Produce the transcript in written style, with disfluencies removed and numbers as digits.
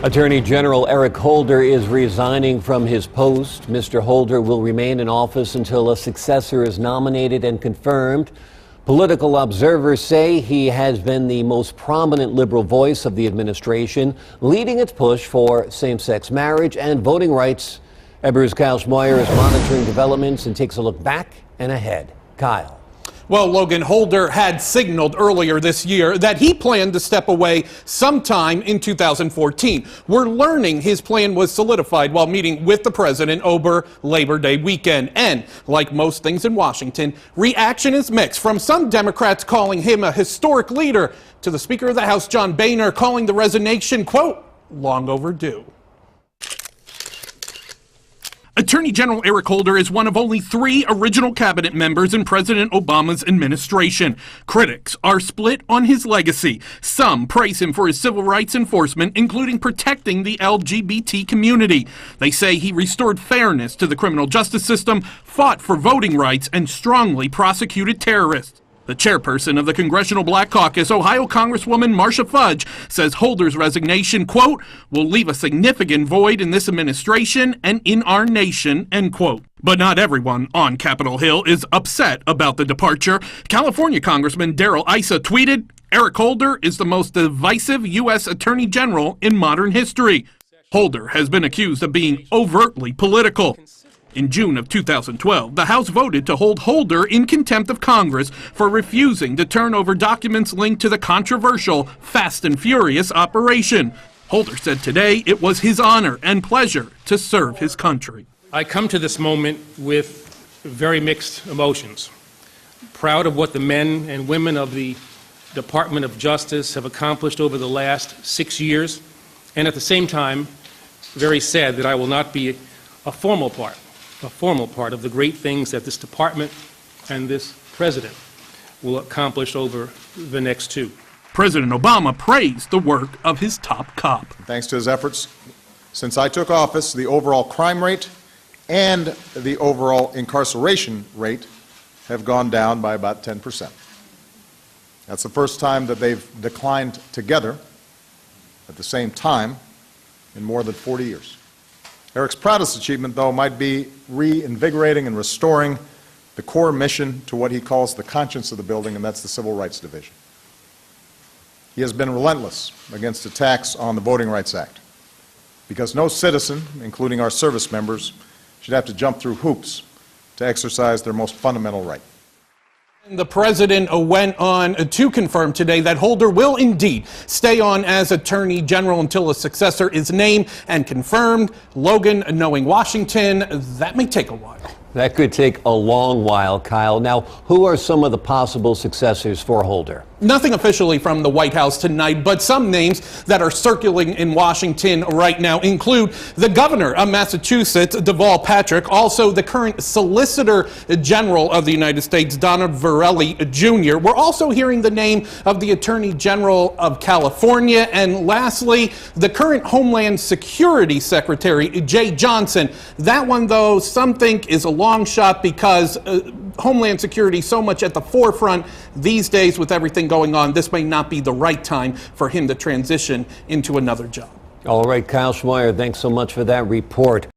Attorney General Eric Holder is resigning from his post. Mr. Holder will remain in office until a successor is nominated and confirmed. Political observers say he has been the most prominent liberal voice of the administration, leading its push for same-sex marriage and voting rights. Ebru's Kyle Schmoyer is monitoring developments and takes a look back and ahead. Kyle. Well, Logan, Holder had signaled earlier this year that he planned to step away sometime in 2014. We're learning his plan was solidified while meeting with the president over Labor Day weekend. And like most things in Washington, reaction is mixed, from some Democrats calling him a historic leader to the Speaker of the House, John Boehner, calling the resignation, quote, long overdue. Attorney General Eric Holder is one of only 3 original cabinet members in President Obama's administration. Critics are split on his legacy. Some praise him for his civil rights enforcement, including protecting the LGBT community. They say he restored fairness to the criminal justice system, fought for voting rights, and strongly prosecuted terrorists. The chairperson of the Congressional Black Caucus, Ohio Congresswoman Marcia Fudge, says Holder's resignation, quote, will leave a significant void in this administration and in our nation, end quote. But not everyone on Capitol Hill is upset about the departure. California Congressman Darrell Issa tweeted, Eric Holder is the most divisive U.S. Attorney General in modern history. Holder has been accused of being overtly political. In June of 2012, the House voted to hold Holder in contempt of Congress for refusing to turn over documents linked to the controversial Fast and Furious operation. Holder said today it was his honor and pleasure to serve his country. I come to this moment with very mixed emotions. Proud of what the men and women of the Department of Justice have accomplished over the last 6 years, and at the same time, very sad that I will not be a formal part of the great things that this department and this president will accomplish over the next 2. President Obama praised the work of his top cop. Thanks to his efforts, since I took office, the overall crime rate and the overall incarceration rate have gone down by about 10%. That's the first time that they've declined together at the same time in more than 40 years. Eric's proudest achievement, though, might be reinvigorating and restoring the core mission to what he calls the conscience of the building, and that's the Civil Rights Division. He has been relentless against attacks on the Voting Rights Act, because no citizen, including our service members, should have to jump through hoops to exercise their most fundamental right. The president went on to confirm today that Holder will indeed stay on as Attorney General until a successor is named and confirmed. Logan, knowing Washington, that may take a while. That could take a long while, Kyle. Now, who are some of the possible successors for Holder? Nothing officially from the White House tonight, but some names that are circulating in Washington right now include the governor of Massachusetts, Deval Patrick, also the current Solicitor General of the United States, Donald Verrilli Jr. We're also hearing the name of the Attorney General of California, and lastly, the current Homeland Security Secretary, Jay Johnson. That one, though, some think is a long shot because Homeland Security so much at the forefront these days with everything going on. This may not be the right time for him to transition into another job. All right, Kyle Schmoyer, thanks so much for that report.